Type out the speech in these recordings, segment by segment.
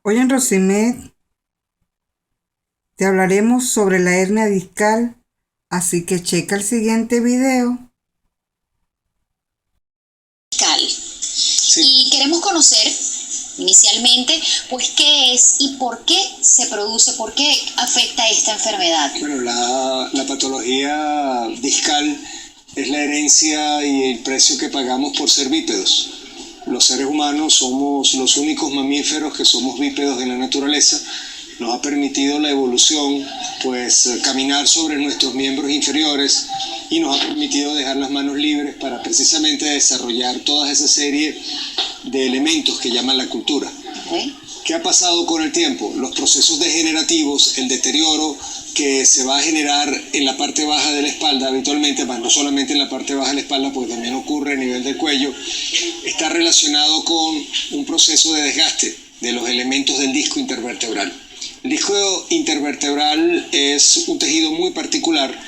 Hoy en Rosimed te hablaremos sobre la hernia discal, así que checa el siguiente video. Discal. Sí. Y queremos conocer inicialmente, pues, qué es y por qué se produce, por qué afecta esta enfermedad. Bueno, la patología discal es la herencia y el precio que pagamos por ser bípedos. Los seres humanos somos los únicos mamíferos que somos bípedos en la naturaleza. Nos ha permitido la evolución, pues, caminar sobre nuestros miembros inferiores y nos ha permitido dejar las manos libres para precisamente desarrollar toda esa serie de elementos que llaman la cultura. ¿Okay? ¿Qué ha pasado con el tiempo? Los procesos degenerativos, el deterioro que se va a generar en la parte baja de la espalda habitualmente, no solamente en la parte baja de la espalda, porque también ocurre a nivel del cuello, está relacionado con un proceso de desgaste de los elementos del disco intervertebral. El disco intervertebral es un tejido muy particular.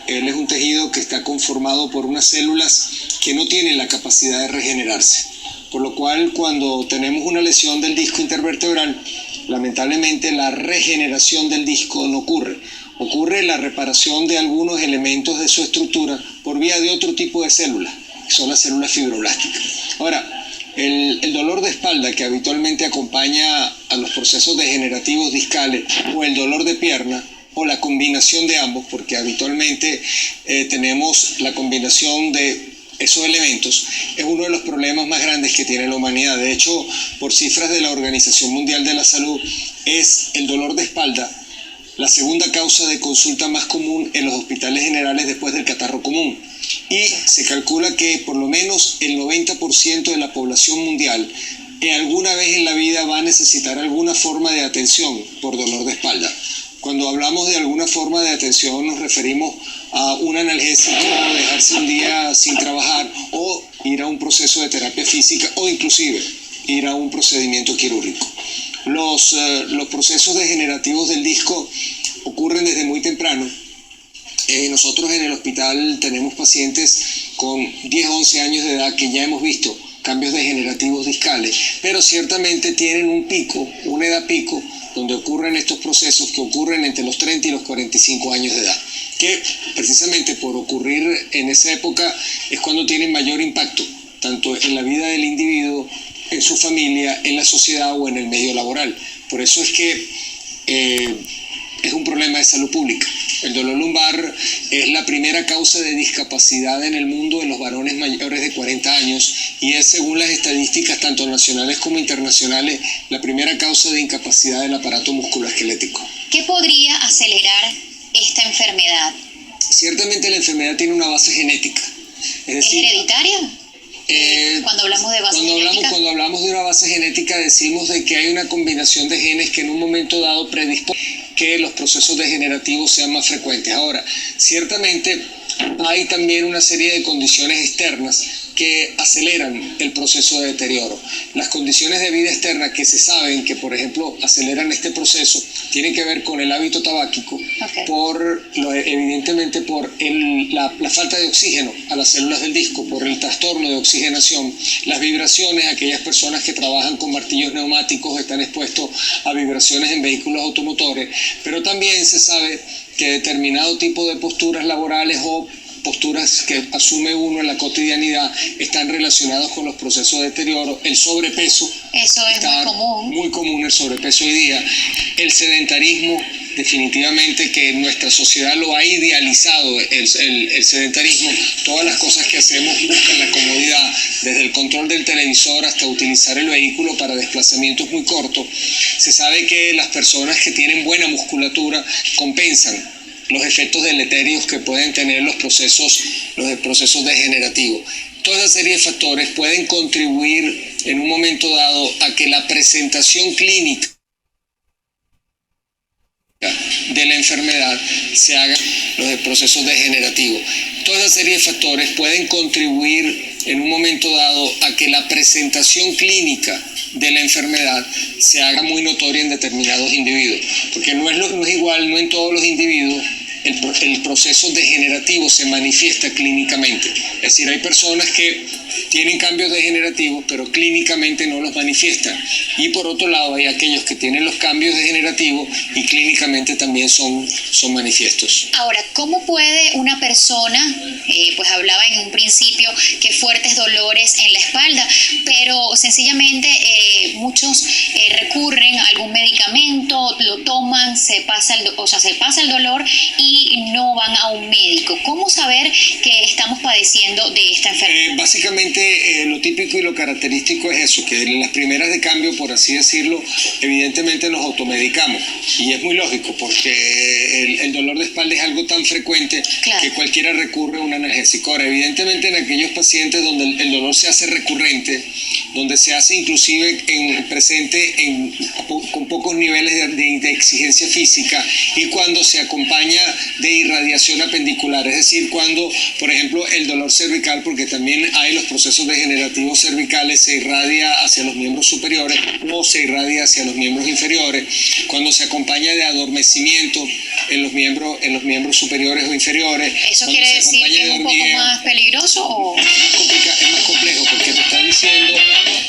Él es un tejido que está conformado por unas células que no tienen la capacidad de regenerarse. Por lo cual, cuando tenemos una lesión del disco intervertebral, lamentablemente la regeneración del disco no ocurre. Ocurre la reparación de algunos elementos de su estructura por vía de otro tipo de células, que son las células fibroblásticas. Ahora, el dolor de espalda que habitualmente acompaña a los procesos degenerativos discales, o el dolor de pierna, o la combinación de ambos, porque habitualmente tenemos la combinación de esos elementos, es uno de los problemas más grandes que tiene la humanidad. De hecho, por cifras de la Organización Mundial de la Salud, es el dolor de espalda la segunda causa de consulta más común en los hospitales generales después del catarro común. Y se calcula que por lo menos el 90% de la población mundial alguna vez en la vida va a necesitar alguna forma de atención por dolor de espalda. Cuando hablamos de alguna forma de atención nos referimos a un analgésico, dejarse un día sin trabajar o ir a un proceso de terapia física o inclusive ir a un procedimiento quirúrgico. Los procesos degenerativos del disco ocurren desde muy temprano. Nosotros en el hospital tenemos pacientes con 10 o 11 años de edad que ya hemos visto cambios degenerativos discales, pero ciertamente tienen un pico, una edad pico, donde ocurren estos procesos que ocurren entre los 30 y los 45 años de edad, que precisamente por ocurrir en esa época es cuando tienen mayor impacto, tanto en la vida del individuo, en su familia, en la sociedad o en el medio laboral. Por eso es que es un problema de salud pública. El dolor lumbar es la primera causa de discapacidad en el mundo en los varones mayores de 40 años y es, según las estadísticas tanto nacionales como internacionales, la primera causa de incapacidad del aparato musculoesquelético. ¿Qué podría acelerar esta enfermedad? Ciertamente la enfermedad tiene una base genética. ¿Es hereditaria? Cuando hablamos de base genética. Cuando hablamos de una base genética decimos de que hay una combinación de genes que en un momento dado predispone que los procesos degenerativos sean más frecuentes. Ahora, ciertamente hay también una serie de condiciones externas que aceleran el proceso de deterioro. Las condiciones de vida externa que se saben que, por ejemplo, aceleran este proceso tienen que ver con el hábito tabáquico, evidentemente por la falta de oxígeno a las células del disco, por el trastorno de oxigenación, las vibraciones. Aquellas personas que trabajan con martillos neumáticos están expuestos a vibraciones en vehículos automotores, pero también se sabe que determinado tipo de posturas laborales o posturas que asume uno en la cotidianidad están relacionados con los procesos de deterioro. El sobrepeso, eso es muy común. Muy común el sobrepeso hoy día. El sedentarismo, definitivamente que nuestra sociedad lo ha idealizado, el sedentarismo. Todas las cosas que hacemos buscan la comodidad, desde el control del televisor hasta utilizar el vehículo para desplazamientos muy cortos. Se sabe que las personas que tienen buena musculatura compensan los efectos deleterios que pueden tener los procesos degenerativos. Toda esa serie de factores pueden contribuir en un momento dado a que la presentación clínica de la enfermedad se haga los procesos degenerativos. Toda esa serie de factores pueden contribuir en un momento dado a que la presentación clínica de la enfermedad se haga muy notoria en determinados individuos, porque no es igual, no en todos los individuos el proceso degenerativo se manifiesta clínicamente. Es decir, hay personas que tienen cambios degenerativos, pero clínicamente no los manifiestan. Y por otro lado, hay aquellos que tienen los cambios degenerativos y clínicamente también son manifiestos. Ahora, ¿cómo puede una persona, pues hablaba en un principio que fuertes dolores en la espalda, pero sencillamente muchos recurren a algún medicamento, lo toman, se pasa el dolor y no van a un médico? ¿Cómo saber que estamos padeciendo de esta enfermedad? Básicamente lo típico y lo característico es eso, que en las primeras de cambio, por así decirlo, evidentemente nos automedicamos. Y es muy lógico porque el dolor de espalda es algo tan frecuente, claro, que cualquiera recurre a un analgésico. Ahora, evidentemente en aquellos pacientes donde el dolor se hace recurrente, donde se hace inclusive con pocos niveles de exigencia física y cuando se acompaña de irradiación apendicular, es decir, cuando, por ejemplo, el dolor cervical, porque también hay los procesos degenerativos cervicales, se irradia hacia los miembros superiores o se irradia hacia los miembros inferiores, cuando se acompaña de adormecimiento en los miembros superiores o inferiores. ¿Eso quiere decir que es un poco más peligroso o...? Es más complejo porque te está diciendo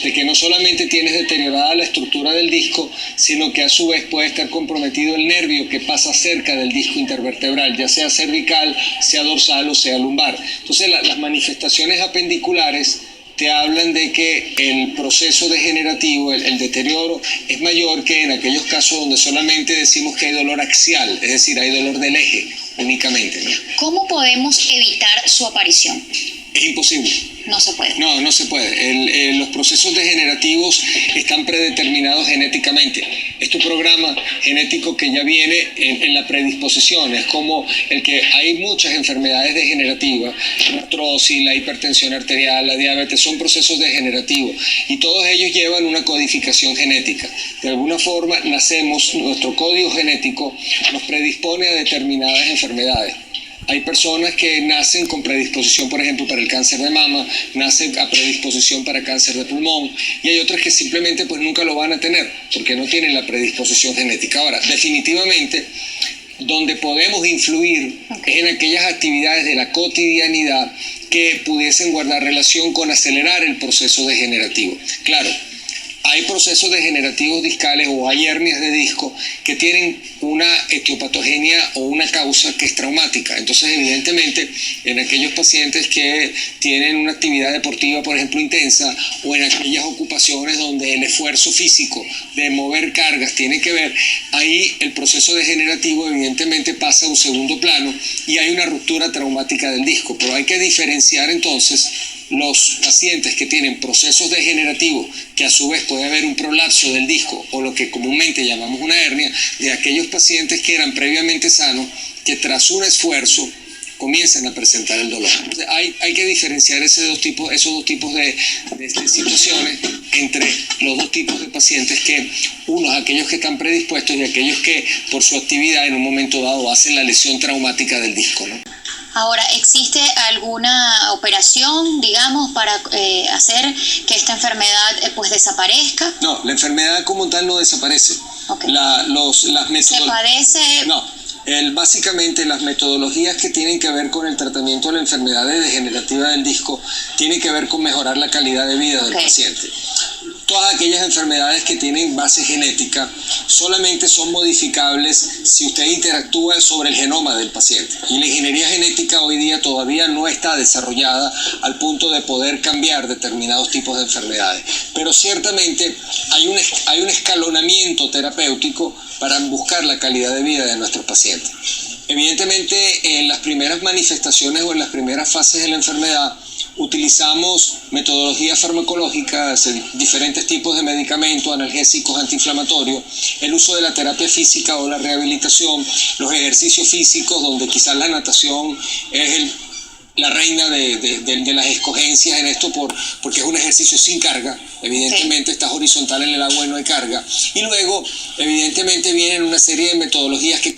de que no solamente tienes deteriorada la estructura del disco, sino que a su vez puede estar comprometido el nervio que pasa cerca del disco intervertebral, ya sea cervical, sea dorsal o sea lumbar. Entonces las manifestaciones apendiculares te hablan de que el proceso degenerativo, el deterioro, es mayor que en aquellos casos donde solamente decimos que hay dolor axial, es decir, hay dolor del eje únicamente, ¿no? ¿Cómo podemos evitar su aparición? Es imposible. No se puede. No se puede. Los procesos degenerativos están predeterminados genéticamente. Es tu programa genético que ya viene en la predisposición. Es como el que hay muchas enfermedades degenerativas, la artrosis, la hipertensión arterial, la diabetes, son procesos degenerativos y todos ellos llevan una codificación genética. De alguna forma nacemos, nuestro código genético nos predispone a determinadas enfermedades. Hay personas que nacen con predisposición, por ejemplo, para el cáncer de mama, nacen a predisposición para cáncer de pulmón, y hay otras que simplemente pues nunca lo van a tener, porque no tienen la predisposición genética. Ahora, definitivamente, donde podemos influir es en aquellas actividades de la cotidianidad que pudiesen guardar relación con acelerar el proceso degenerativo. Claro, hay procesos degenerativos discales o hay hernias de disco que tienen una etiopatogenia o una causa que es traumática. Entonces, evidentemente, en aquellos pacientes que tienen una actividad deportiva, por ejemplo, intensa, o en aquellas ocupaciones donde el esfuerzo físico de mover cargas tiene que ver, ahí el proceso degenerativo evidentemente pasa a un segundo plano y hay una ruptura traumática del disco. Pero hay que diferenciar entonces los pacientes que tienen procesos degenerativos, que a su vez puede haber un prolapso del disco o lo que comúnmente llamamos una hernia, de aquellos pacientes que eran previamente sanos, que tras un esfuerzo comienzan a presentar el dolor. Entonces, hay que diferenciar esos dos tipos de situaciones entre los dos tipos de pacientes, que unos aquellos que están predispuestos y aquellos que por su actividad en un momento dado hacen la lesión traumática del disco, ¿no? Ahora, ¿existe alguna operación, digamos, para hacer que esta enfermedad pues desaparezca? No, la enfermedad como tal no desaparece. Okay. ¿Se padece? No. Básicamente las metodologías que tienen que ver con el tratamiento de la enfermedad degenerativa del disco tienen que ver con mejorar la calidad de vida del paciente. Todas aquellas enfermedades que tienen base genética solamente son modificables si usted interactúa sobre el genoma del paciente. Y la ingeniería genética hoy día todavía no está desarrollada al punto de poder cambiar determinados tipos de enfermedades. Pero ciertamente hay un escalonamiento terapéutico para buscar la calidad de vida de nuestros pacientes. Evidentemente, en las primeras manifestaciones o en las primeras fases de la enfermedad, utilizamos metodologías farmacológicas, diferentes tipos de medicamentos, analgésicos, antiinflamatorios, el uso de la terapia física o la rehabilitación, los ejercicios físicos, donde quizás la natación es la reina de las escogencias en esto, porque es un ejercicio sin carga. Evidentemente estás horizontal en el agua y no hay carga. Y luego, evidentemente, vienen una serie de metodologías que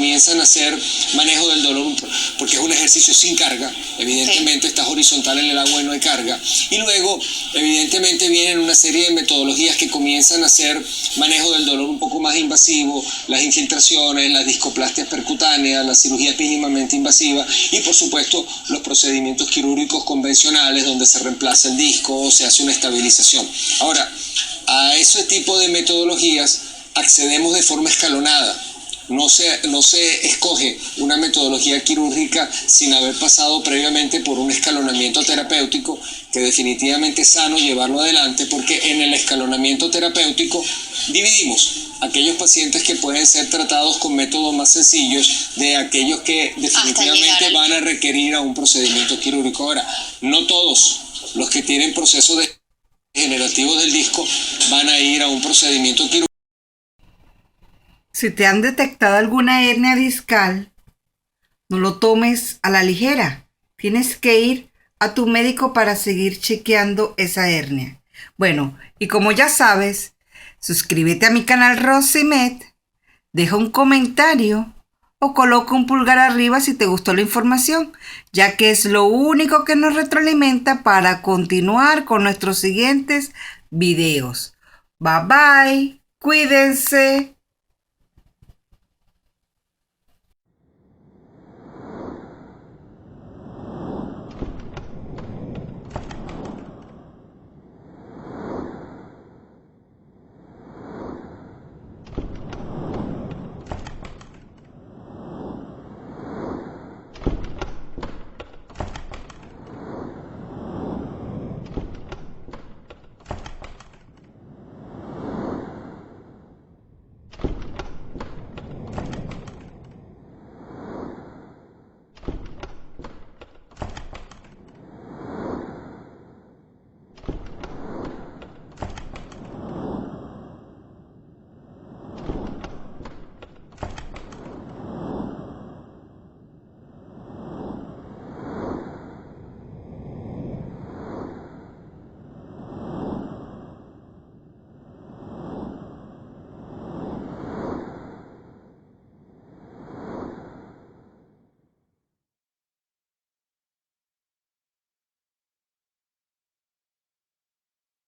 comienzan a hacer manejo del dolor, porque es un ejercicio sin carga, evidentemente estás horizontal en el agua y no hay carga, y luego evidentemente vienen una serie de metodologías que comienzan a hacer manejo del dolor un poco más invasivo, las infiltraciones, las discoplastias percutáneas, la cirugía mínimamente invasiva y por supuesto los procedimientos quirúrgicos convencionales donde se reemplaza el disco o se hace una estabilización. Ahora, a ese tipo de metodologías accedemos de forma escalonada. No se escoge una metodología quirúrgica sin haber pasado previamente por un escalonamiento terapéutico, que definitivamente es sano llevarlo adelante, porque en el escalonamiento terapéutico dividimos aquellos pacientes que pueden ser tratados con métodos más sencillos de aquellos que definitivamente van a requerir a un procedimiento quirúrgico. Ahora, no todos los que tienen procesos degenerativos del disco van a ir a un procedimiento quirúrgico. Si te han detectado alguna hernia discal, no lo tomes a la ligera. Tienes que ir a tu médico para seguir chequeando esa hernia. Bueno, y como ya sabes, suscríbete a mi canal Rosimed, deja un comentario o coloca un pulgar arriba si te gustó la información, ya que es lo único que nos retroalimenta para continuar con nuestros siguientes videos. Bye bye, cuídense.